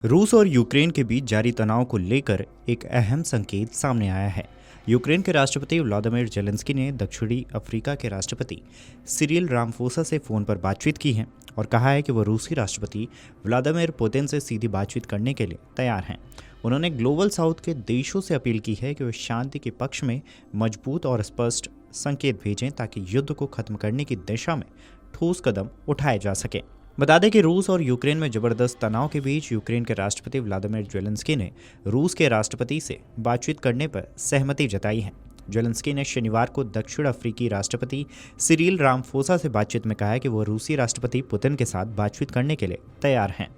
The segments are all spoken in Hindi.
रूस और यूक्रेन के बीच जारी तनाव को लेकर एक अहम संकेत सामने आया है। यूक्रेन के राष्ट्रपति व्लादिमीर जेलेंस्की ने दक्षिणी अफ्रीका के राष्ट्रपति सिरिल रामाफोसा से फ़ोन पर बातचीत की है और कहा है कि वह रूसी राष्ट्रपति व्लादिमीर पुतिन से सीधी बातचीत करने के लिए तैयार हैं। उन्होंने ग्लोबल साउथ के देशों से अपील की है कि वे शांति के पक्ष में मजबूत और स्पष्ट संकेत भेजें ताकि युद्ध को खत्म करने की दिशा में ठोस कदम उठाए जा सके। बता दें कि रूस और यूक्रेन में जबरदस्त तनाव के बीच यूक्रेन के राष्ट्रपति व्लादिमीर जेलेंस्की ने रूस के राष्ट्रपति से बातचीत करने पर सहमति जताई है। जेलेंस्की ने शनिवार को दक्षिण अफ्रीकी राष्ट्रपति सिरिल रामाफोसा से बातचीत में कहा है कि वो रूसी राष्ट्रपति पुतिन के साथ बातचीत करने के लिए तैयार हैं।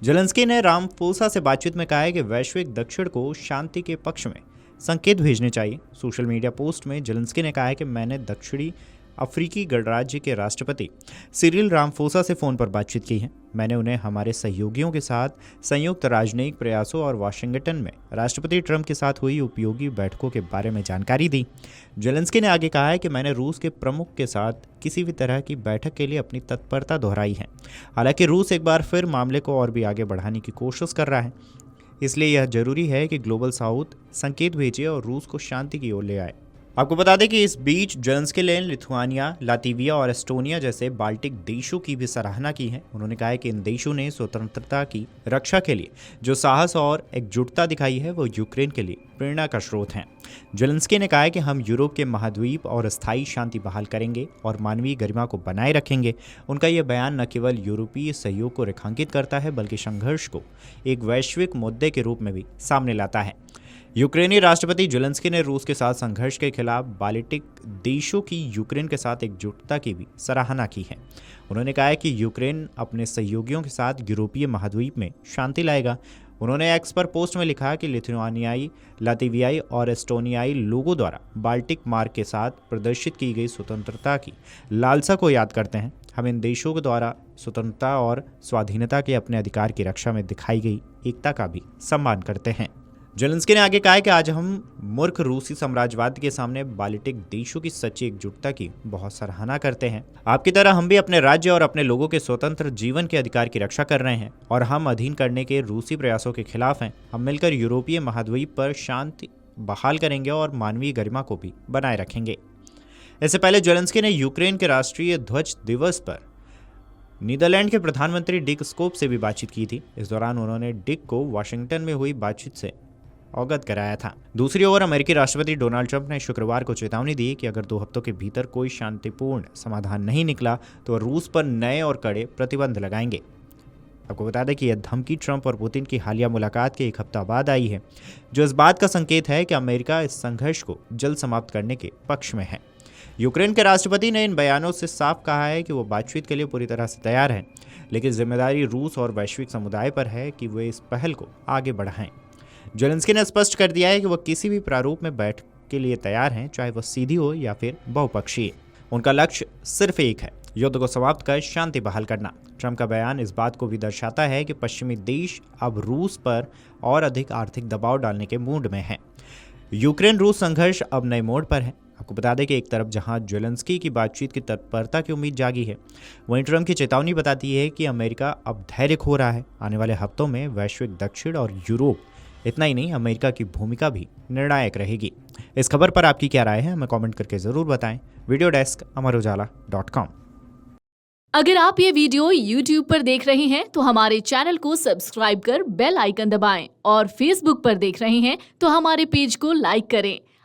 जेलेंस्की ने रामाफोसा से बातचीत में कहा है कि वैश्विक दक्षिण को शांति के पक्ष में संकेत भेजने चाहिए। सोशल मीडिया पोस्ट में जेलेंस्की ने कहा है कि मैंने दक्षिणी अफ्रीकी गणराज्य के राष्ट्रपति सिरिल रामाफोसा से फ़ोन पर बातचीत की है। मैंने उन्हें हमारे सहयोगियों के साथ संयुक्त राजनयिक प्रयासों और वाशिंगटन में राष्ट्रपति ट्रंप के साथ हुई उपयोगी बैठकों के बारे में जानकारी दी। जेलेंस्की ने आगे कहा है कि मैंने रूस के प्रमुख के साथ किसी भी तरह की बैठक के लिए अपनी तत्परता दोहराई है। हालांकि रूस एक बार फिर मामले को और भी आगे बढ़ाने की कोशिश कर रहा है, इसलिए यह जरूरी है कि ग्लोबल साउथ संकेत भेजे और रूस को शांति की ओर ले आए। आपको बता दें कि इस बीच जेलेंस्की ने लिथुआनिया, लातविया और एस्टोनिया जैसे बाल्टिक देशों की भी सराहना की है। उन्होंने कहा है कि इन देशों ने स्वतंत्रता की रक्षा के लिए जो साहस और एकजुटता दिखाई है वो यूक्रेन के लिए प्रेरणा का स्रोत हैं। जेलेंस्की ने कहा है कि हम यूरोप के महाद्वीप और स्थायी शांति बहाल करेंगे और मानवीय गरिमा को बनाए रखेंगे। उनका यह बयान न केवल यूरोपीय सहयोग को रेखांकित करता है बल्कि संघर्ष को एक वैश्विक मुद्दे के रूप में भी सामने लाता है। यूक्रेनी राष्ट्रपति जेलेंस्की ने रूस के साथ संघर्ष के खिलाफ बाल्टिक देशों की यूक्रेन के साथ एकजुटता की भी सराहना की है। उन्होंने कहा है कि यूक्रेन अपने सहयोगियों के साथ यूरोपीय महाद्वीप में शांति लाएगा। उन्होंने एक्स पर पोस्ट में लिखा कि लिथुआनियाई, लातवियाई और एस्टोनियाई लोगों द्वारा बाल्टिक मार्ग के साथ प्रदर्शित की गई स्वतंत्रता की लालसा को याद करते हैं। हम इन देशों के द्वारा स्वतंत्रता और स्वाधीनता के अपने अधिकार की रक्षा में दिखाई गई एकता का भी सम्मान करते हैं। जेलेंस्की ने आगे कहा है कि आज हम मूर्ख रूसी साम्राज्यवाद के सामने बाल्टिक देशों की सच्ची एकजुटता की बहुत सराहना करते हैं। आपकी तरह हम भी अपने राज्य और अपने लोगों के स्वतंत्र जीवन के अधिकार की रक्षा कर रहे हैं और हम अधीन करने के रूसी प्रयासों के खिलाफ हैं। हम मिलकर यूरोपीय महाद्वीप पर शांति बहाल करेंगे और मानवीय गरिमा को भी बनाए रखेंगे। इससे पहले जेलेंस्की ने यूक्रेन के राष्ट्रीय ध्वज दिवस पर नीदरलैंड के प्रधानमंत्री डिक स्कोप से भी बातचीत की थी। इस दौरान उन्होंने डिक को वाशिंगटन में हुई बातचीत से अवगत कराया था। दूसरी ओर अमेरिकी राष्ट्रपति डोनाल्ड ट्रंप ने शुक्रवार को चेतावनी दी कि अगर 2 हफ्तों के भीतर कोई शांतिपूर्ण समाधान नहीं निकला तो रूस पर नए और कड़े प्रतिबंध लगाएंगे। आपको बता दें कि यह धमकी ट्रंप और पुतिन की हालिया मुलाकात के 1 हफ्ता बाद आई है, जो इस बात का संकेत है कि अमेरिका इस संघर्ष को जल्द समाप्त करने के पक्ष में है। यूक्रेन के राष्ट्रपति ने इन बयानों से साफ कहा है कि वो बातचीत के लिए पूरी तरह से तैयार हैं, लेकिन जिम्मेदारी रूस और वैश्विक समुदाय पर है कि वे इस पहल को आगे बढ़ाएं। जेलेंस्की ने स्पष्ट कर दिया है कि वह किसी भी प्रारूप में बैठक के लिए तैयार हैं, चाहे वह सीधी हो या फिर बहुपक्षीय। उनका लक्ष्य सिर्फ एक है, युद्ध को समाप्त कर शांति बहाल करना। ट्रंप का बयान इस बात को भी दर्शाता है कि पश्चिमी देश अब रूस पर और अधिक आर्थिक दबाव डालने के मूड में हैं। यूक्रेन रूस संघर्ष अब नए मोड़ पर है। आपको बता दें कि एक तरफ जहां जेलेंस्की की बातचीत की तत्परता की उम्मीद जागी है, वहीं ट्रंप की चेतावनी बताती है कि अमेरिका अब धैर्य खो रहा है। आने वाले हफ्तों में वैश्विक दक्षिण और यूरोप, इतना ही नहीं अमेरिका की भूमिका भी निर्णायक रहेगी। इस खबर पर आपकी क्या राय है, हमें कमेंट करके जरूर बताएं। Video desk amarujala.com। अगर आप ये वीडियो YouTube पर देख रहे हैं तो हमारे चैनल को सब्सक्राइब कर बेल आइकन दबाएं और Facebook पर देख रहे हैं तो हमारे पेज को लाइक करें।